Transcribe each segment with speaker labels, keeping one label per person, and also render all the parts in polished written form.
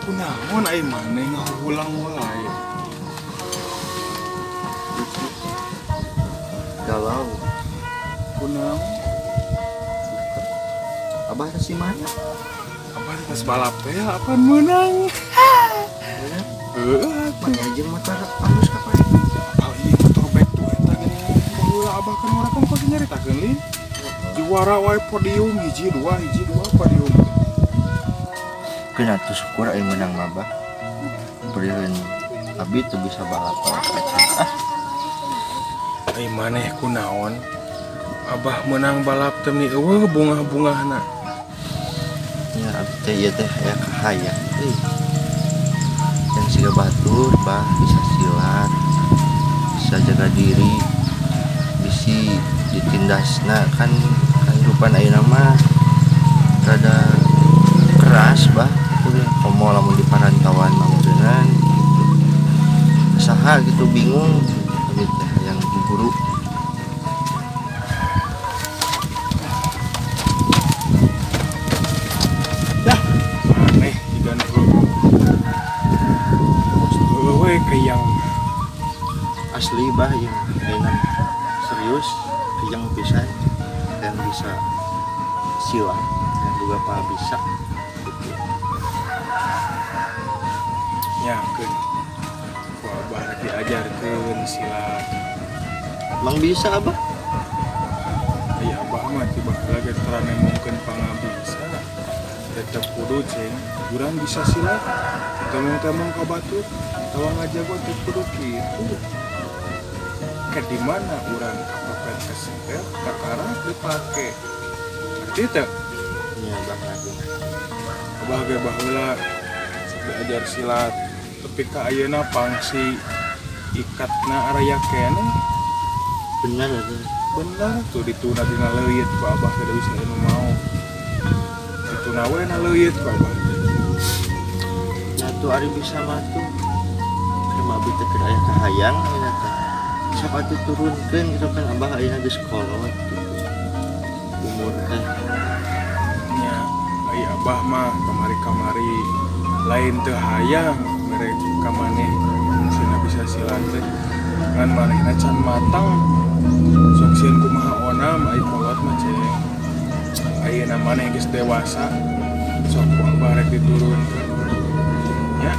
Speaker 1: Kunaon ai maneh ngahulang wae.
Speaker 2: Galau.
Speaker 1: Kunaon?
Speaker 2: Abah si mana?
Speaker 1: Abah tos balap teh apaan menang? Heeh,
Speaker 2: Mana aja motor halus kapan?
Speaker 1: ah ieu motor back to eta gini. Baheula abah kan urang kan kos nyaritakeun lin. Juara wae podium hiji dua podium.
Speaker 2: Kena tuh syukur aing menang mabah. Beureun abi teu bisa balap.
Speaker 1: Ai maneh kunaon? Abah menang balap teh ni eueuh bunga-bungahna.
Speaker 2: Ya abi teh ieu teh aya kahayang euy. Yang siga batur bah bisa silat, bisa jaga diri, bisi ditindasna kan rupan ayeuna mah rada keras bah kudu komo lamun di parantauan mah beneran gitu. Saha gitu bingung abi teh yang guru.
Speaker 1: Maneh digana we kayang
Speaker 2: Asli bah yang ayeuna serius yang pisan yang bisa silat yang juga pak bisa gitu.
Speaker 1: nyakeun. Ku abah rek diajarkeun silat.
Speaker 2: Emang bisa abah?
Speaker 1: Ai abah mah tiba lagi terane mungkin pangabisa. Tetep kudu ceng, urang bisa silat. Temong-temong ka batur, tawa ngajago teh kudu kitu. Ke di mana urang kapepet kesempet, takarak dipake. Ngerti teu?
Speaker 2: Iya bah lagi.
Speaker 1: Abah ge baheula diajar silat, tapi ka ayeuna pangsi ikatna araya keneh.
Speaker 2: Benar ada.
Speaker 1: Bener tuh dituna dina leuyeut ku abah teh bisa anu mau. Dituna we na leuyeut ku abah.
Speaker 2: Nyatu ari bisa mah tuh. Kema abi teh keur aya kahayang ayeuna teh. Siapa tuh turunkeun gitu kan abah ayeuna geus kolot gitu. Umur teh
Speaker 1: Nya ai abah mah kamari-kamari lain teu hayang mere ka maneh cenah bisa silat teh. Ngan manehna can matang. Sok sieun kumaha onam ai kolot mah ceng. Ayeuna maneh geus dewasa. Sok ku abah rek diturunkeun. Nya.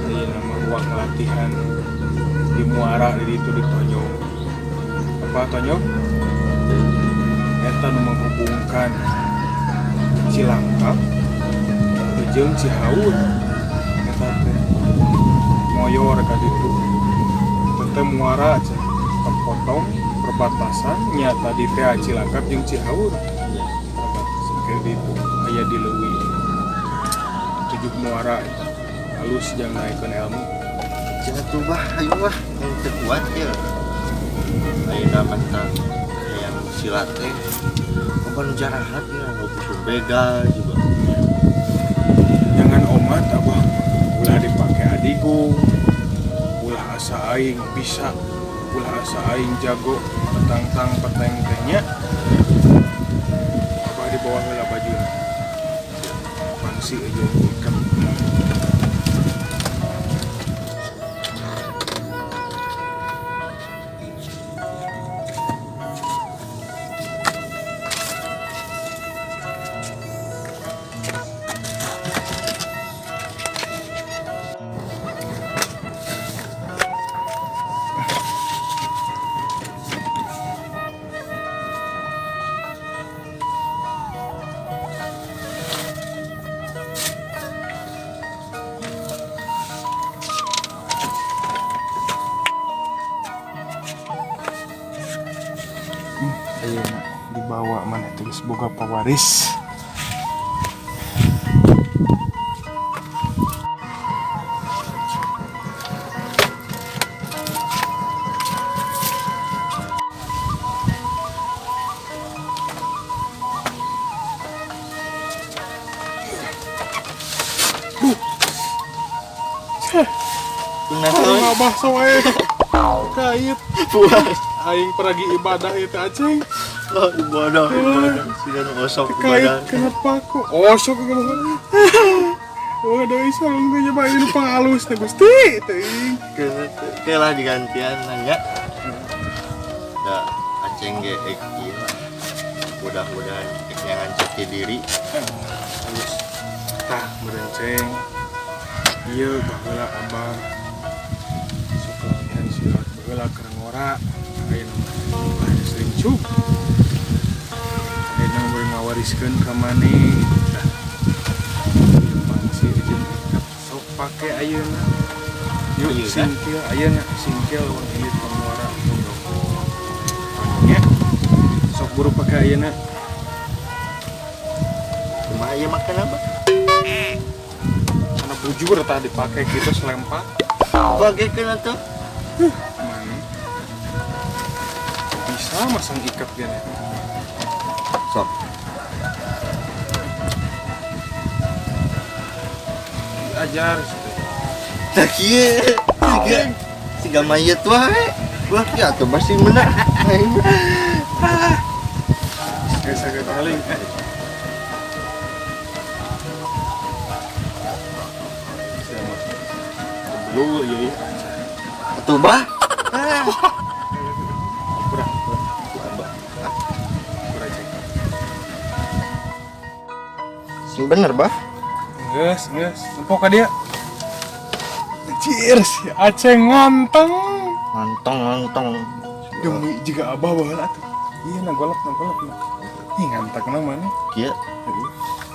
Speaker 1: Ayeuna mah ruang latihan di muara di ditu ditonyong. Apa tonyong? Eta nu menghubungkan Cilangkap jeung Cihaur. Eta teh moyor ka ditu. Teu muara cenah terpotong perbatasan nya tadi teh Cilangkap jeung Cihaur.
Speaker 2: ya.
Speaker 1: Perbatasan ke ditu aya di leuwih. Tujuh muara eta. Halus jeung naikeun ilmu.
Speaker 2: Jangan tuh bah ayo bah yang terkuat ya. Ayeuna mantap yang silat teh. Bukan jarahat ya, ngobrol begal juga.
Speaker 1: Jangan omat abah ulah dipake adigung, ulah asa aing bisa, ulah asa aing jago petang-tang peteng tehnya. Abah di bawah heula bajuna. Pangsi aja ikat. Ayeuna dibawa mana tulis boga pawaris.
Speaker 2: Nah,
Speaker 1: Abah soe kait
Speaker 2: puas.
Speaker 1: aing pergi ibadah itu acing
Speaker 2: Oh, bodoh. Sudah ngosok
Speaker 1: Kait
Speaker 2: badan.
Speaker 1: kenapa aku? Sok ke bawah. Waduh, iso lu nyobain pengalus teh Gusti teuing.
Speaker 2: Kelah digantian nanya. Da aceng ge ieu. Mudah-mudahan nyangan jati diri.
Speaker 1: Halus. Tah merenceng. Ieu baheula Abah. Suka latihan silat baheula keur ngora. Ayeuna sering cuk. Ayeuna boleh ngawariskeun ka maneh. Tah. Ieu pangsi jeung ikat sok pake ayeuna. Yuk
Speaker 2: Iya,
Speaker 1: singkil ayeuna singkil wong ini pangora monggo. Nya. Sok buru pake ayeuna.
Speaker 2: Kumaha ieu makan apa?
Speaker 1: Karena bujur tah dipake gitu selempat.
Speaker 2: Bagikeun atuh.
Speaker 1: Mana? Bisa masang ikat gini.
Speaker 2: Sok.
Speaker 1: Diajar gitu.
Speaker 2: Tah kieu. Siga mayit wae. Wah, ya atuh pasti meunang.
Speaker 1: Saged paling. Lu ya.
Speaker 2: Atuh bah.
Speaker 1: Kurang. Kurang cek.
Speaker 2: Sing bener bah.
Speaker 1: Geus. Empok ka dia. Cheers, Aceh nganteng.
Speaker 2: Ngantong.
Speaker 1: Demi jika Abah baheula atuh. Iya nagolok. Ih nganteng namanya.
Speaker 2: Kieu.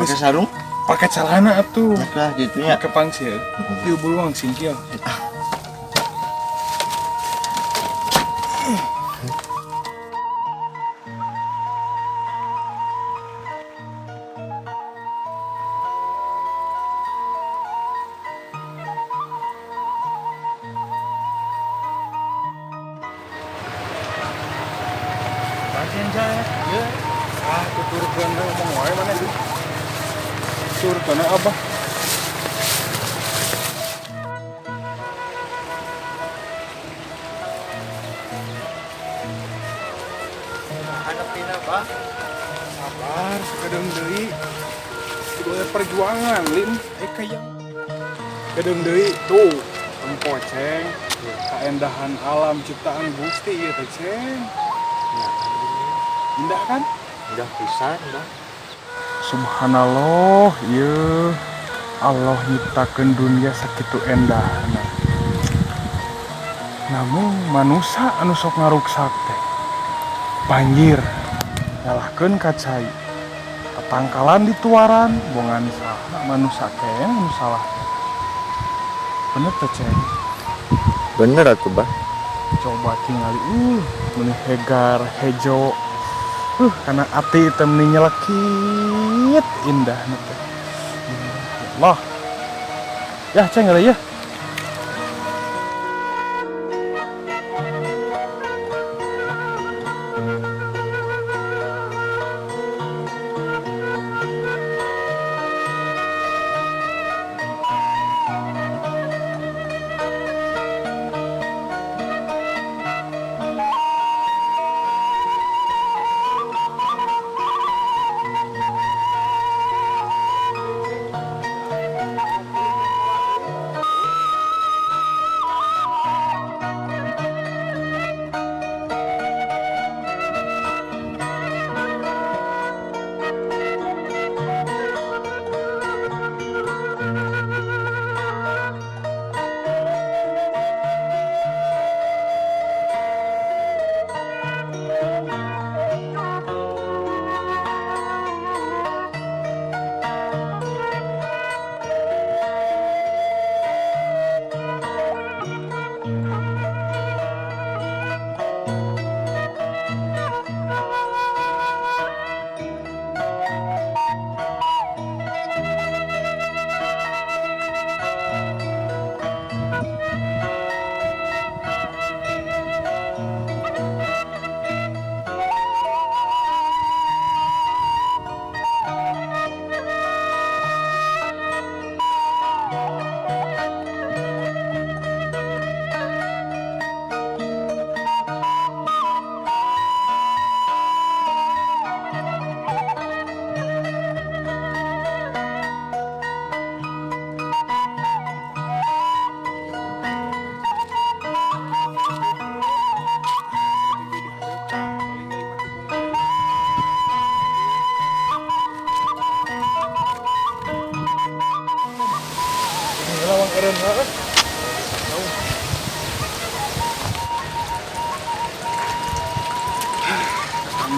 Speaker 2: Pakai sarung?
Speaker 1: Pakai celana atuh.
Speaker 2: Nah lah gitu nya.
Speaker 1: Pakai pangsil. Ieu beluang singkil. Pasien saya, ya. Keturkan ngomong wae mana sih? Turkan Abah.
Speaker 2: Hadapina bah.
Speaker 1: Sabar, kadang deui. Kudu perjuangan, Lim. Kayak kadang deui tuh, empoceng. Keindahan alam ciptaan Gusti ieu teh, Ceng. Indah kan?
Speaker 2: Udah pisan bah.
Speaker 1: Subhanallah, ieu Allah nyiptakeun dunia sakitu endahna. Namun manusia anu sok ngaruksak teh. Banjir, nyalahkeun ka cai. Tatangkalan dituaran, bongan saha manusia teh anu salah. Bener teh, Ceng.
Speaker 2: Bener atuh bah.
Speaker 1: Coba tingali mun hegar hejo. Karena ati temni nyelekit indah teh. Allah. Ya, Ceng ya.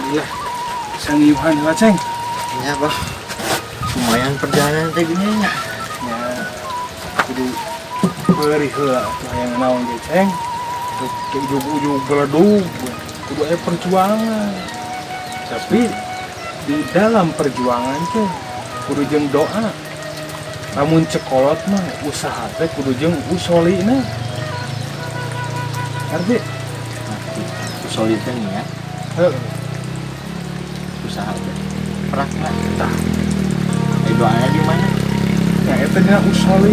Speaker 1: Iya. Sangiuhan lah ceng.
Speaker 2: Ya bah, lumayan perjalanan teh gini ya.
Speaker 1: Ya. Kudu perih heula atuh yang naon ge ceng. Ke ujug-ujug beledug. Kudu aya perjuangan. Tapi di dalam perjuangan teh kudu jeung doa. Namun cekolot mah usaha teh kudu jeung usolina. Ngerti?
Speaker 2: Solidnya nih ya,
Speaker 1: Heeh.
Speaker 2: usaha teh. Pernah nggak? Tah. Doanya di mana?
Speaker 1: Ya eta dina usoli.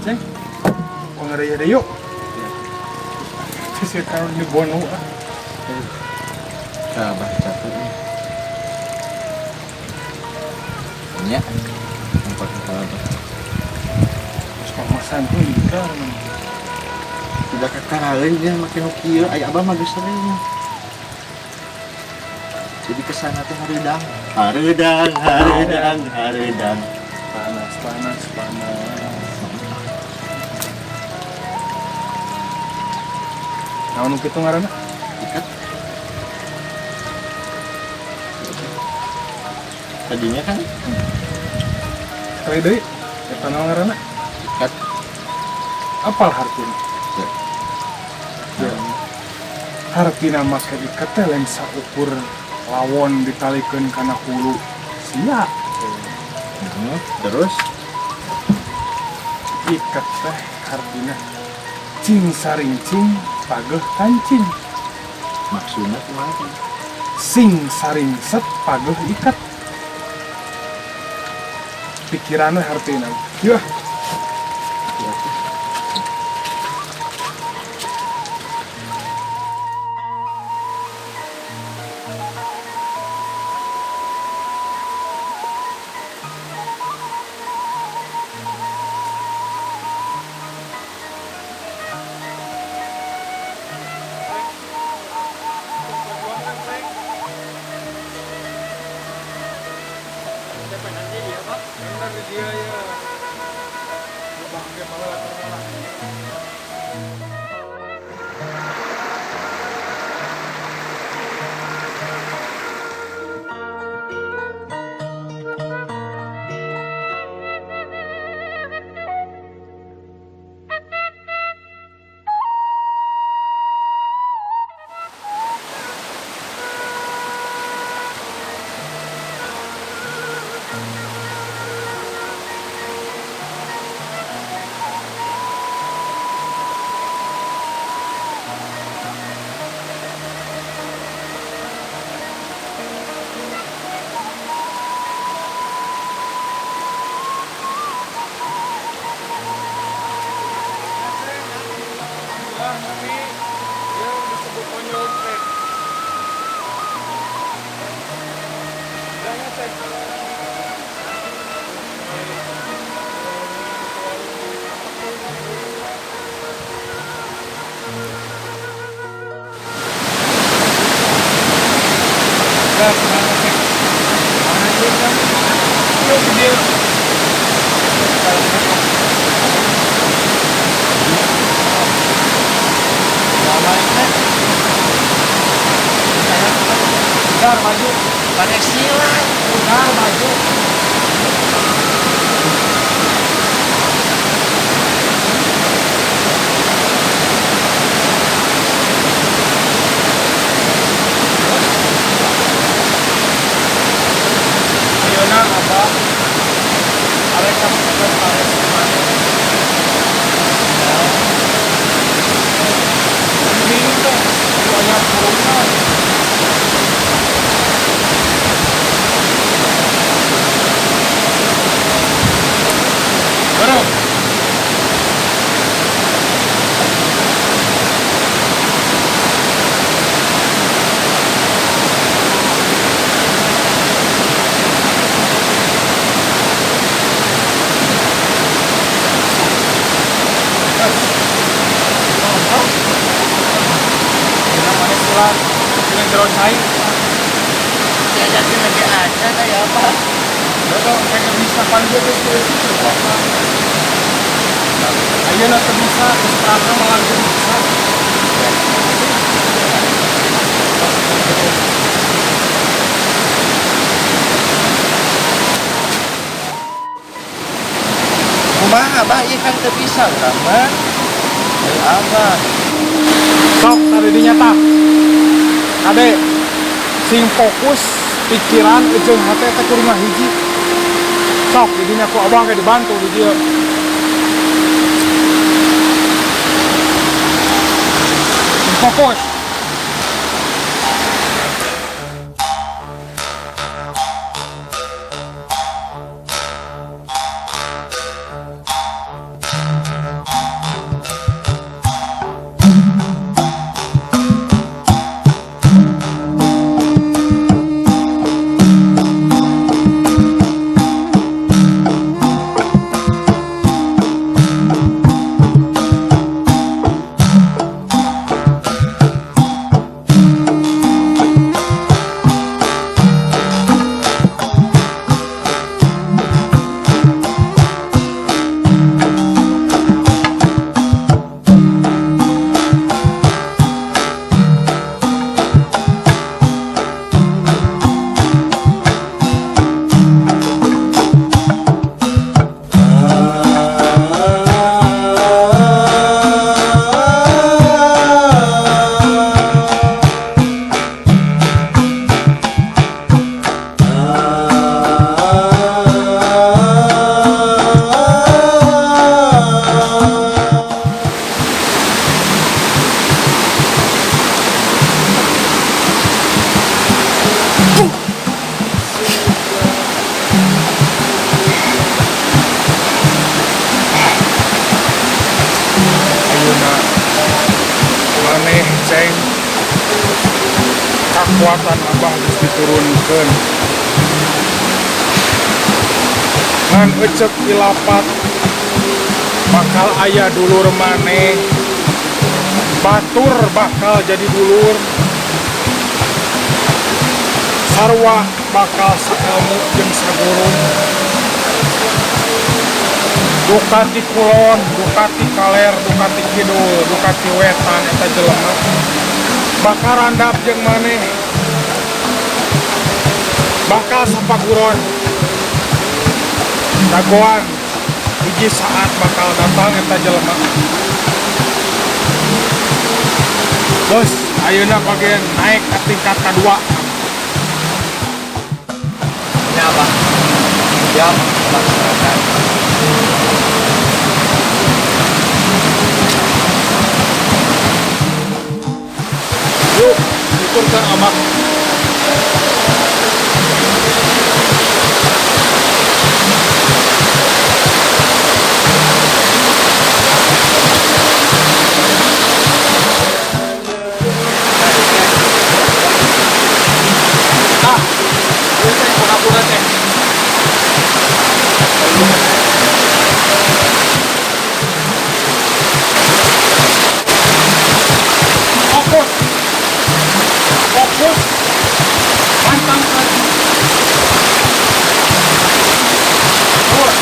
Speaker 1: Ceng. Kok ngada yuk. Sisi tahu di bono ah.
Speaker 2: Bah capek nih. Ya, tempat apa?
Speaker 1: Pamasan tuh ikar man.
Speaker 2: Sudah kakarain dia makin kieu, aya abah mah geus sering. Jadi kesana teh hareudang. Hareudang.
Speaker 1: Panas. Naon nu kitu ngaranna?
Speaker 2: Ikat. Tadinya kan
Speaker 1: Trai deui. Eta naon ngaranna?
Speaker 2: ikat.
Speaker 1: Apal hartina? Ya. Hartina make ikat teh lain saukur lawon ditalikeun kana hulu. Sia.
Speaker 2: Terus
Speaker 1: Ikat teh hartina cing sarincing pageuh kancing.
Speaker 2: maksudnya kemana?
Speaker 1: Sing saringset pageuh ikat. Pikiranna hartina. Yah. Maju, pakai silat, maju. Ayeuna abah, arek kamu juga arek kemana? Ini tuh banyak kurungan. Bro. Ini jeron cair.
Speaker 2: Ya jadi lagi aja kayak apa?
Speaker 1: Betul, kayak bisa panjang itu. Ayo ayeuna teu bisa kestrana malangkeun bisa.
Speaker 2: Kumaha bah ieu kan teu bisa urang mah. Ayo abah.
Speaker 1: Sok tadi dinyata. Kade sing fokus pikiran jeung hate teh kudu ngahiji. Sok didinya ku abah ge dibantu di dieu. Sing fokus. Maneh ceng kekuatan abah geus diturunkeun ngan ecek ilapat bakal aya dulur maneh batur bakal jadi dulur sarwa bakal saelmu jeung saguru Dukati kulon, Dukati kaler, Dukati kidul, Dukati wetan eta jelema bakal randap jeung maneh bakal sapaguron dagoan hiji saat bakal datang eta jelema. Bos, ayeuna bagian naik ke tingkat kedua.
Speaker 2: Ini apa? Siap, laksanakan.
Speaker 1: Yuk, tuturkan abah.
Speaker 2: Ini teh pura-pura teh.
Speaker 1: Fokus, fokus, pantang lagi. Terus.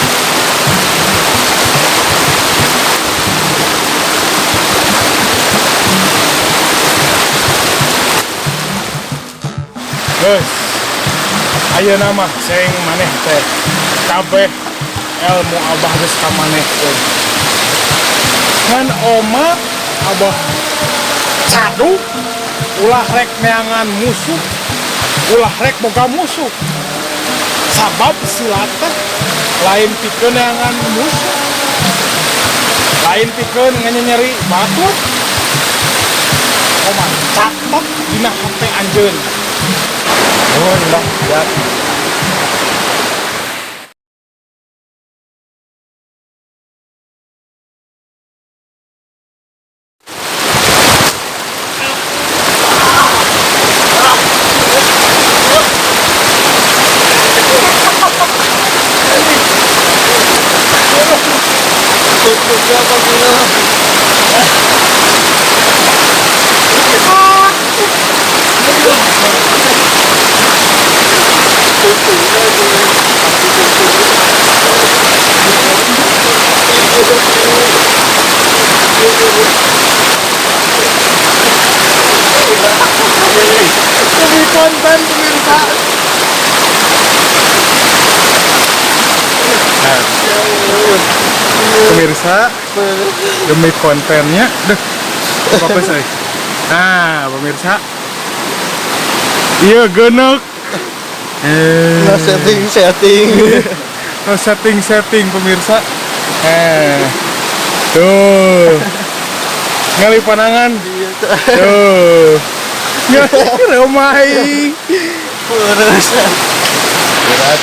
Speaker 1: Guys, ayeuna mah seng maneh teh kabeh ilmu abah geus ka manehkeun. Ngan oma abah cadu ulah rek neangan musuh, ulah rek boga musuh. Sabab silat teh lain pikeun neangan musuh, lain pikeun nganyeri batur. Oma catat dina HP anjeun.
Speaker 2: Oh, Mbak, siap. Siapa gila?
Speaker 1: pemirsa demi kontennya. Duh, fokus euy. Nah, pemirsa. Iya genek.
Speaker 2: Nah, setting.
Speaker 1: Oh, setting pemirsa. Tuh. Ngali panangan.
Speaker 2: Iya
Speaker 1: Tuh. Ngali remai.
Speaker 2: berat